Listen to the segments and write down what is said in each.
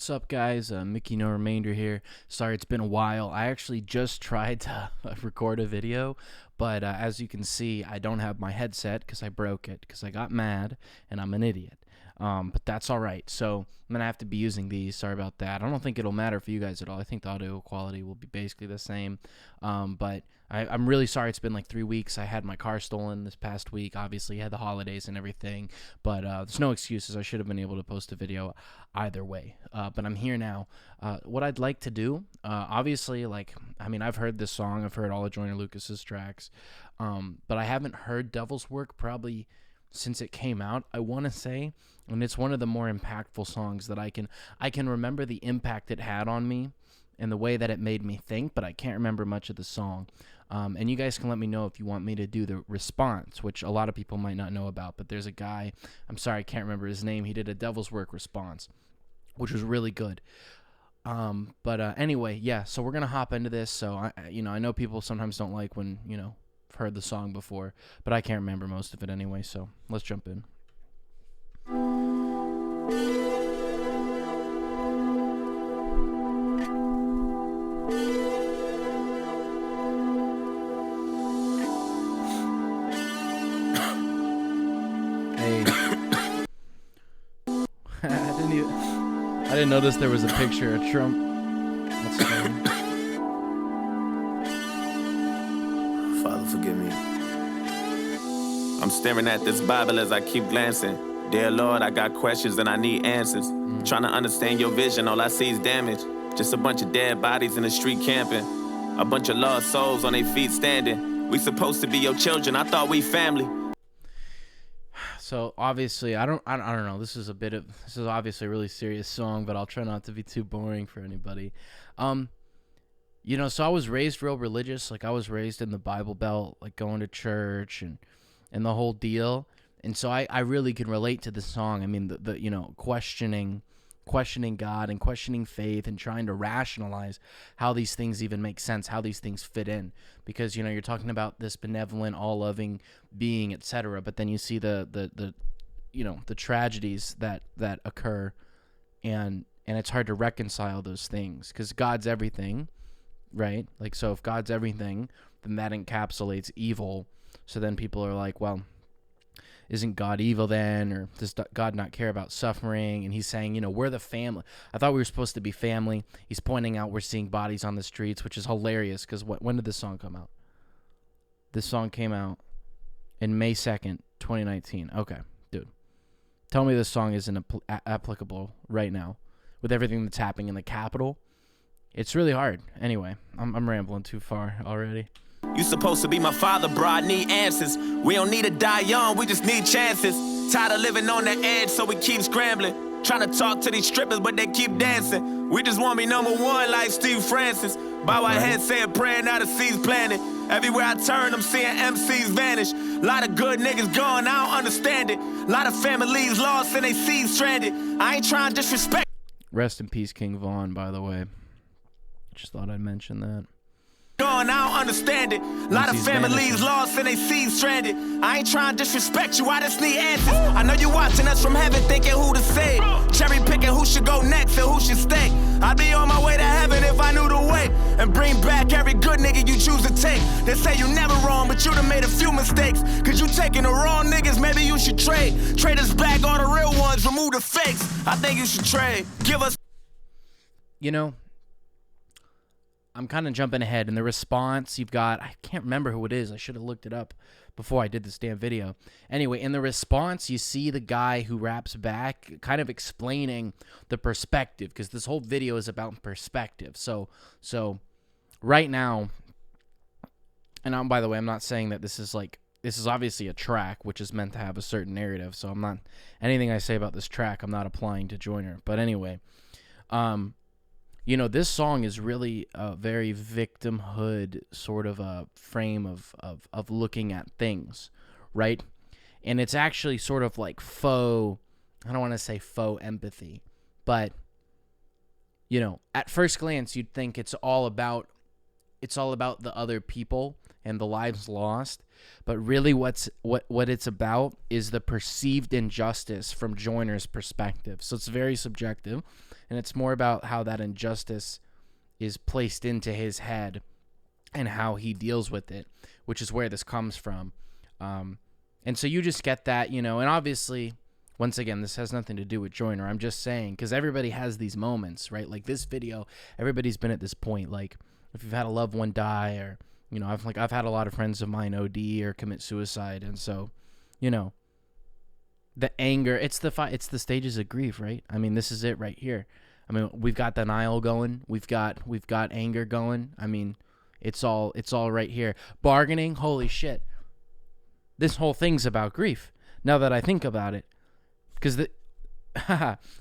What's up, guys? Mickey No Remainder here. Sorry, it's been a while. I actually just tried to record a video, but as you can see, I don't have my headset because I broke it because I got mad and I'm an idiot. But that's all right. So I'm going to have to be using these. Sorry about that. I don't think it'll matter for you guys at all. I think the audio quality will be basically the same. But I'm really sorry. It's been like 3 weeks. I had my car stolen this past week. Obviously, had the holidays and everything. But there's no excuses. I should have been able to post a video either way. But I'm here now. What I'd like to do, obviously, I've heard this song. I've heard all of Joyner Lucas's tracks. But I haven't heard Devil's Work probably since it came out, I want to say. And it's one of the more impactful songs that I can remember the impact it had on me and the way that it made me think, but I can't remember much of the song. And you guys can let me know if you want me to do the response, which a lot of people might not know about, but there's a guy, I'm sorry, I can't remember his name. He did a Devil's Work response, which was really good. Anyway, yeah, so we're going to hop into this. So, I know people sometimes don't like when, I've heard the song before, but I can't remember most of it anyway, so let's jump in. Hey. I didn't notice there was a picture of Trump. That's funny. Father, forgive me. I'm staring at this Bible as I keep glancing. Dear Lord, I got questions and I need answers. Trying to understand your vision, all I see is damage. Just a bunch of dead bodies in the street camping. A bunch of lost souls on their feet standing. We supposed to be your children, I thought we family. So obviously, I don't know. This is obviously a really serious song, but I'll try not to be too boring for anybody. So I was raised real religious. Like I was raised in the Bible Belt, like going to church and the whole deal. And so I really can relate to the song. I mean, the questioning God and questioning faith and trying to rationalize how these things even make sense, how these things fit in. Because, you're talking about this benevolent, all-loving being, etc. But then you see the tragedies that occur, and it's hard to reconcile those things because God's everything, right? Like, so if God's everything, then that encapsulates evil. So then people are like, well, isn't God evil then? Or does God not care about suffering? And he's saying, we're the family. I thought we were supposed to be family. He's pointing out we're seeing bodies on the streets, which is hilarious because when did this song come out? This song came out in May 2nd, 2019. Okay, dude. Tell me this song isn't applicable right now with everything that's happening in the Capitol. It's really hard. Anyway, I'm rambling too far already. You supposed to be my father, bro, I need answers. We don't need to die young, we just need chances. Tired of living on the edge, so we keep scrambling. Trying to talk to these strippers, but they keep dancing. We just want to be number one like Steve Francis. Bow our heads, say a prayer, now the seeds planted. Everywhere I turn, I'm seeing MCs vanish. Lot of good niggas gone, I don't understand it. Lot of families lost and they seeds stranded. I ain't trying to disrespect. Rest in peace, King Von, by the way. Just thought I'd mention that. Gone, I don't understand it. Lot of families lost and they seeds stranded. I ain't trying to disrespect you, I just need answers. I know you watching us from heaven thinking who to save. Cherry picking who should go next and who should stay. I'd be on my way to heaven if I knew the way. And bring back every good nigga you choose to take. They say you never wrong, but you done made a few mistakes. Cause you taking the wrong niggas, maybe you should trade. Trade us back all the real ones, remove the fakes. I think you should trade. Give us. I'm kind of jumping ahead. In the response, you've got, I can't remember who it is. I should have looked it up before I did this damn video. Anyway, in the response, you see the guy who raps back kind of explaining the perspective, because this whole video is about perspective. So right now, and by the way, I'm not saying that this is obviously a track, which is meant to have a certain narrative. So I'm not, anything I say about this track, I'm not applying to Joyner. But anyway, this song is really a very victimhood sort of a frame of looking at things, right? And it's actually sort of like faux, I don't want to say faux empathy, but, at first glance, you'd think it's all about it's all about the other people and the lives lost. But really what it's about is the perceived injustice from Joyner's perspective. So it's very subjective, and it's more about how that injustice is placed into his head and how he deals with it, which is where this comes from. And so you just get that, and obviously, once again, this has nothing to do with Joyner. I'm just saying, because everybody has these moments, right? Like this video, everybody's been at this point. Like if you've had a loved one die, or I've had a lot of friends of mine OD or commit suicide, and so, the anger, it's the stages of grief, right? I mean, this is it right here. I mean, we've got denial going, we've got anger going. I mean, it's all right here. Bargaining, holy shit. This whole thing's about grief. Now that I think about it, because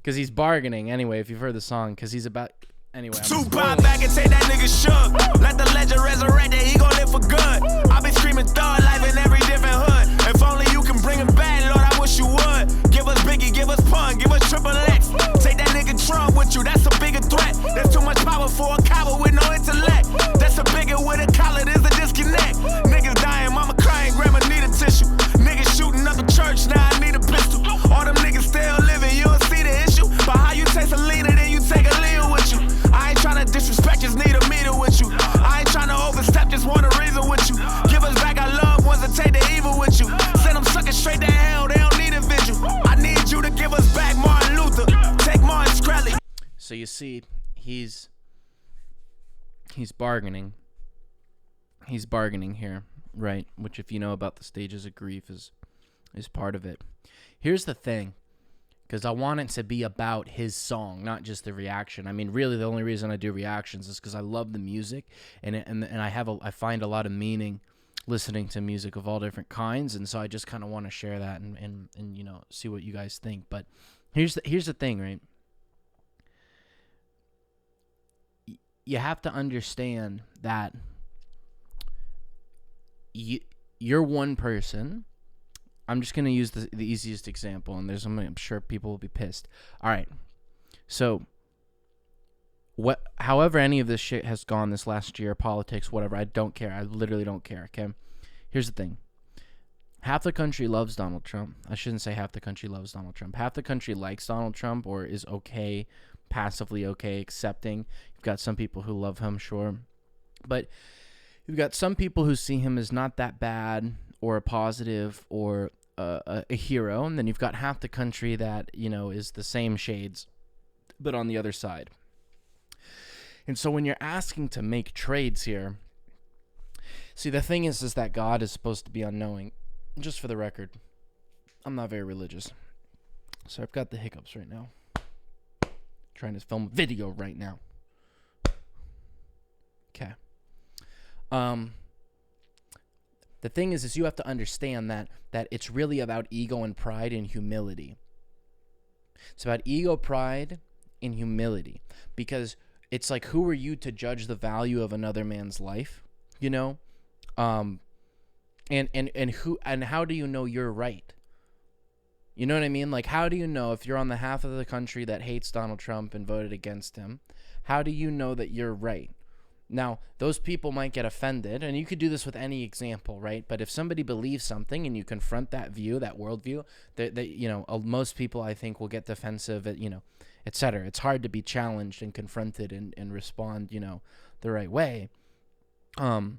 he's bargaining anyway. If you've heard the song, because he's about anyway. Tupac back and take that nigga shook. Let the legend resurrect that he gon' live for good. I been screaming thug life in every different hood. If only you can bring him back, Lord, I wish you would. Give us Biggie, give us Pun, give us Triple X. Take that nigga Trump with you, that's a bigger threat. There's too much power for a coward with no intellect. That's a bigger with a collar, there's a disconnect. Niggas dying, mama crying, grandma need a tissue. Niggas shooting up the church, now I need a pistol. All them niggas still living, you don't see the issue. But how you taste a leader, then you take a leader with you. I ain't tryna disrespect, just need a meter with you. I ain't tryna overstep, just want a reason with you. Give us back our loved ones and take the evil with you. Send them suckers straight to hell, they don't need a vigil. I need you to give us back Martin Luther. Take Martin Shkreli. So you see, he's bargaining. He's bargaining here, right? Which, if you know about the stages of grief, is part of it. Here's the thing, because I want it to be about his song, not just the reaction. I mean, really, the only reason I do reactions is because I love the music, and I find a lot of meaning listening to music of all different kinds, and so I just kind of want to share that and see what you guys think. But here's the thing, right? You have to understand that you're one person. I'm just going to use the easiest example, and I'm sure people will be pissed. All right. So however any of this shit has gone this last year, politics, whatever, I don't care. I literally don't care, okay? Here's the thing. Half the country loves Donald Trump. I shouldn't say half the country loves Donald Trump. Half the country likes Donald Trump or is okay, passively okay, accepting. You've got some people who love him, sure. But you've got some people who see him as not that bad or a positive or a hero. And then you've got half the country that, is the same shades, but on the other side. And so when you're asking to make trades here, see, the thing is that God is supposed to be unknowing. Just for the record, I'm not very religious. So I've got the hiccups right now. Trying to film a video right now. Okay. The thing is you have to understand that it's really about ego and pride and humility. It's about ego, pride, and humility. Because it's like, who are you to judge the value of another man's life? And how do you know you're right? You know what I mean? Like, how do you know if you're on the half of the country that hates Donald Trump and voted against him? How do you know that you're right? Now, those people might get offended, and you could do this with any example, right? But if somebody believes something and you confront that view, that worldview, most people, I think, will get defensive, et cetera. It's hard to be challenged and confronted and respond, the right way. But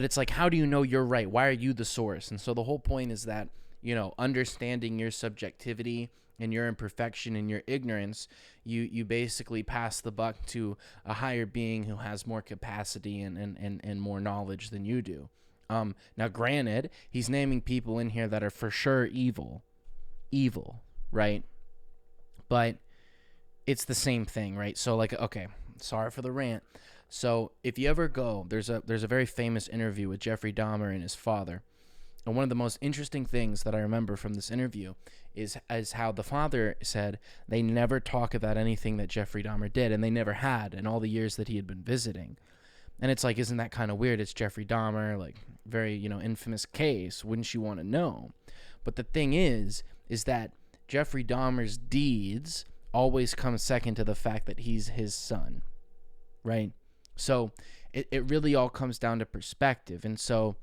it's like, how do you know you're right? Why are you the source? And so the whole point is that, understanding your subjectivity and your imperfection and your ignorance, you basically pass the buck to a higher being who has more capacity and more knowledge than you do. Now, granted, he's naming people in here that are for sure evil, right? But it's the same thing, right? So, like, okay, sorry for the rant. So if you ever go, there's a very famous interview with Jeffrey Dahmer and his father. And one of the most interesting things that I remember from this interview is how the father said they never talk about anything that Jeffrey Dahmer did, and they never had in all the years that he had been visiting. And it's like, isn't that kind of weird? It's Jeffrey Dahmer, like, very, infamous case. Wouldn't you want to know? But the thing is that Jeffrey Dahmer's deeds always come second to the fact that he's his son, right? So it really all comes down to perspective. And so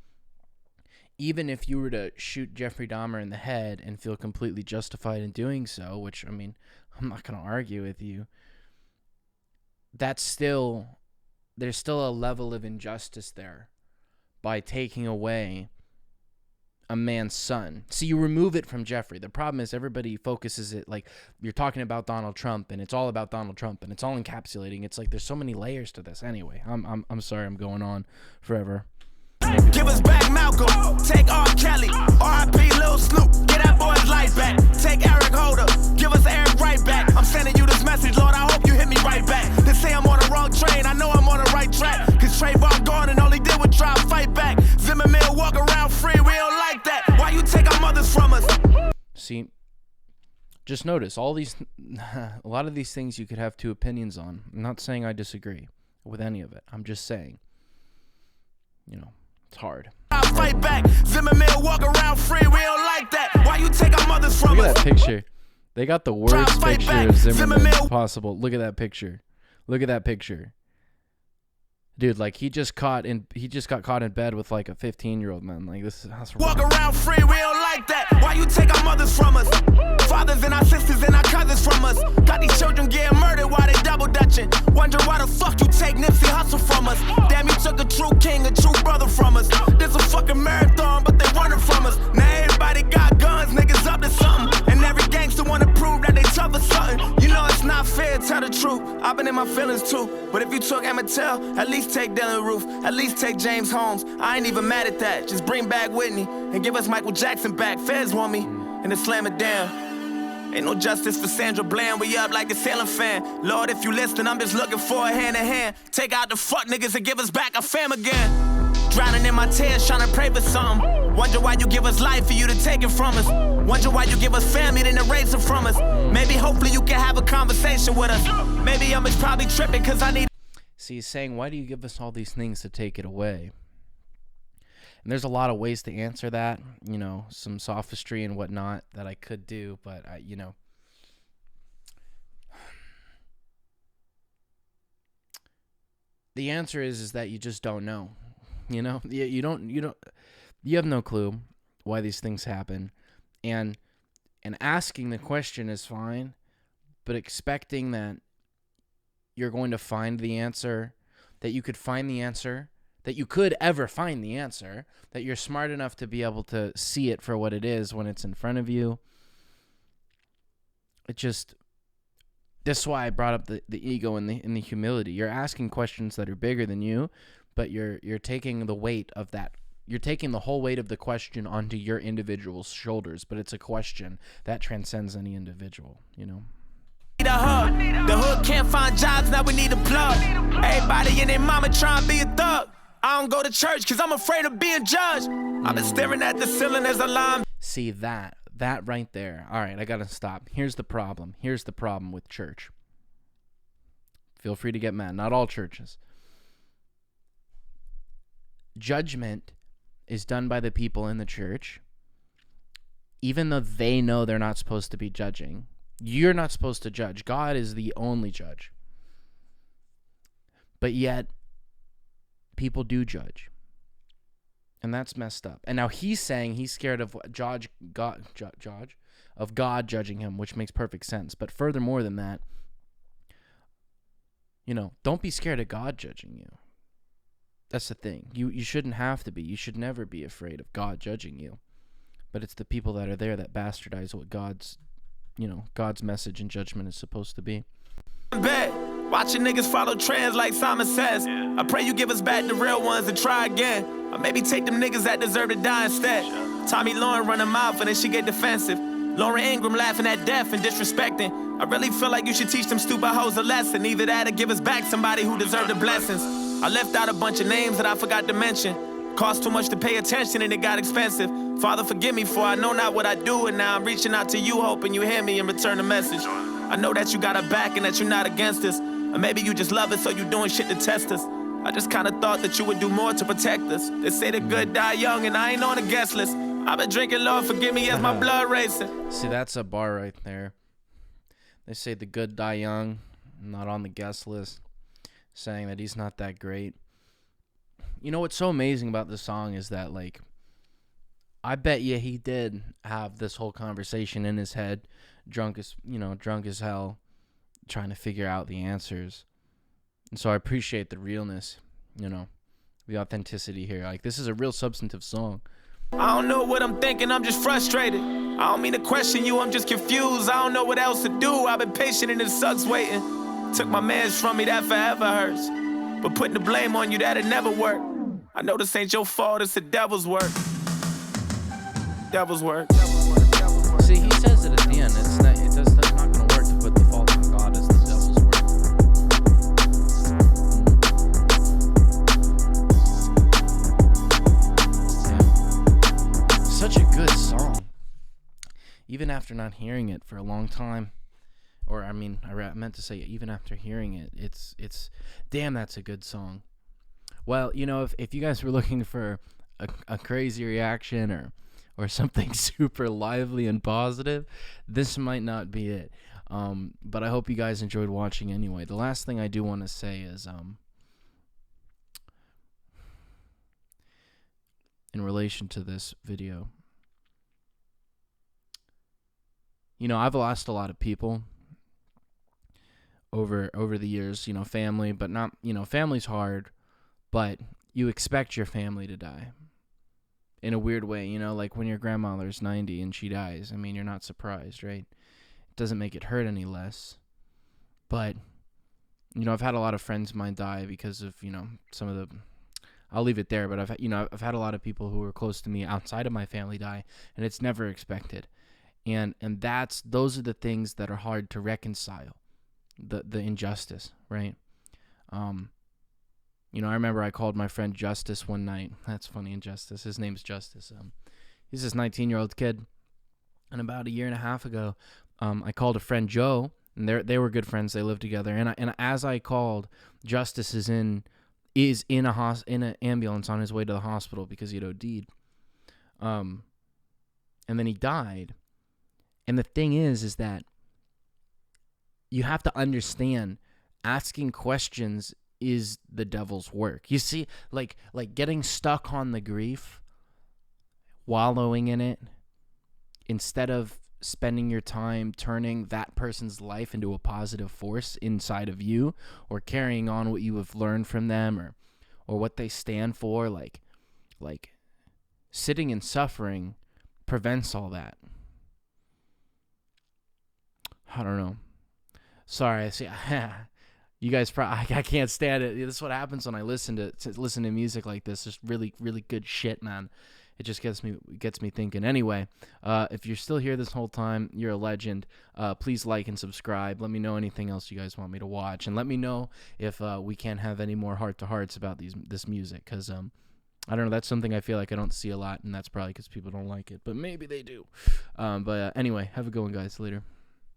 even if you were to shoot Jeffrey Dahmer in the head and feel completely justified in doing so, which, I mean, I'm not going to argue with you, there's still a level of injustice there by taking away a man's son. So you remove it from Jeffrey. The problem is everybody focuses it like you're talking about Donald Trump, and it's all about Donald Trump, and it's all encapsulating. It's like there's so many layers to this. Anyway, I'm sorry I'm going on forever. Give us back Malcolm, take R. Kelly, R.I.P. Lil Snoop, get that boy's life back. Take Eric Holder, give us Eric right back. I'm sending you this message, Lord, I hope you hit me right back. They say I'm on the wrong train, I know I'm on the right track. Cause Trayvon gone and all he did was try to fight back. Zimmerman walk around free, we don't like that. Why you take our mothers from us? See, just notice all these, a lot of these things you could have two opinions on. I'm not saying I disagree with any of it. I'm just saying, it's hard. Fight back. Zimmerman walk around free. We don't like that. Why you take our mothers from us? Look at that picture. They got the worst picture of Zimmerman possible. Look at that picture. Look at that picture. Dude, like he just got caught in bed with like a 15-year-old man. Like that's walk around free. We don't like that. Why you take our mothers from us? Fathers and our sisters and our cousins from us. Got these children getting murdered while they double dutching. Wonder why the fuck you take Nipsey Hussle from us. Damn, you took a true king, a true brother from us. This a fucking marathon, but they running from us. Now everybody got guns, niggas up to something. And every gangster wanna prove that they tough or something. You know it's not fair, tell the truth. I've been in my feelings too. But if you took Emmett Till, at least take Dylan Roof. At least take James Holmes. I ain't even mad at that. Just bring back Whitney and give us Michael Jackson back. Feds want me and then slam it down. Ain't no justice for Sandra Bland. We up like a Salem fan. Lord, if you listen, I'm just looking for a hand in hand. Take out the fuck niggas and give us back our fam again. Drowning in my tears, trying to pray for something. Wonder why you give us life for you to take it from us. Wonder why you give us family then erase it from us. Maybe hopefully you can have a conversation with us. Maybe I'm just probably tripping cause I need. See, he's saying, why do you give us all these things to take it away? And there's a lot of ways to answer that, some sophistry and whatnot that I could do, but the answer is that you just don't know. You have no clue why these things happen, and asking the question is fine, but expecting that you're going to find the answer, that you could find the answer, that you could ever find the answer, that you're smart enough to be able to see it for what it is when it's in front of you. That's why I brought up the ego and the humility. You're asking questions that are bigger than you, but you're taking the weight of that. You're taking the whole weight of the question onto your individual's shoulders, but it's a question that transcends any individual, The hood can't find jobs, now we need a plug. Everybody and their mama trying to be a thug. I don't go to church cause I'm afraid of being judged. I've been staring at the ceiling as a line. See that right there. All right, I gotta stop. Here's the problem with church. Feel free to get mad. Not all churches. Judgment is done by the people in the church, even though they know they're not supposed to be judging. You're not supposed to judge. God is the only judge. But yet, people do judge. And that's messed up. And now he's saying he's scared of God judging him, which makes perfect sense. But furthermore than that, don't be scared of God judging you. That's the thing. You shouldn't have to be. You should never be afraid of God judging you. But it's the people that are there that bastardize what God's message and judgment is supposed to be. Watching niggas follow trends like Simon says. I pray you give us back the real ones and try again. Or maybe take them niggas that deserve to die instead. Tommy Lauren run her mouth and then she get defensive. Lauren Ingram laughing at death and disrespecting. I really feel like you should teach them stupid hoes a lesson. Either that or give us back somebody who deserved the blessings. I left out a bunch of names that I forgot to mention. Cost too much to pay attention and it got expensive. Father, forgive me for I know not what I do, and now I'm reaching out to you hoping you hear me and return the message. I know that you got our back and that you're not against us. Or maybe you just love us so you doing shit to test us. I just kinda thought that you would do more to protect us. They say the good die young and I ain't on the guest list. I've been drinking, Lord, forgive me as my blood racing. See, that's a bar right there. They say the good die young, not on the guest list. saying that he's not that great. You know what's so amazing about this song is that, like, I bet you he did have this whole conversation in his head, drunk as hell, trying to figure out the answers. And so I appreciate the realness, the authenticity here. Like, this is a real substantive song. I don't know what I'm thinking, I'm just frustrated. I don't mean to question you, I'm just confused. I don't know what else to do, I've been patient and it sucks waiting. Took my mans from me, that forever hurts. But putting the blame on you, that'll never work. I know this ain't your fault, it's the devil's work. Devil's work. See, he says it at the end. It's not going to work to put the fault on God as the devil's work. Yeah. Such a good song. Even after not hearing it for a long time, or I meant to say even after hearing it, it's damn, that's a good song. Well, if you guys were looking for a crazy reaction or something super lively and positive, this might not be it. But I hope you guys enjoyed watching anyway. The last thing I do want to say is, in relation to this video, I've lost a lot of people over the years, family, but not, family's hard, but you expect your family to die. In a weird way, like when your grandmother's 90 and she dies, you're not surprised, right? It doesn't make it hurt any less. But, I've had a lot of friends of mine die because of, some of the, I'll leave it there, but I've had a lot of people who are close to me outside of my family die, and it's never expected. And those are the things that are hard to reconcile, the injustice, right? I remember I called my friend Justice one night. That's funny, Injustice. His name's Justice. He's this 19-year-old kid. And about a year and a half ago, I called a friend Joe, and they were good friends. They lived together. And as I called, Justice is in an ambulance on his way to the hospital because he'd OD'd. And then he died. And the thing is that you have to understand, asking questions is the devil's work. You see, like getting stuck on the grief, wallowing in it, instead of spending your time turning that person's life into a positive force inside of you, or carrying on what you have learned from them, or what they stand for, like sitting in suffering prevents all that. I don't know. Sorry, I see. You guys probably, I can't stand it. This is what happens when I listen to music like this. Just really, really good shit, man. It just gets me thinking. Anyway, if you're still here this whole time, you're a legend. Please like and subscribe. Let me know anything else you guys want me to watch, and let me know if we can't have any more heart-to-hearts about this music, because I don't know. That's something I feel like I don't see a lot, and that's probably because people don't like it, but maybe they do. But anyway, have a good one, guys. Later.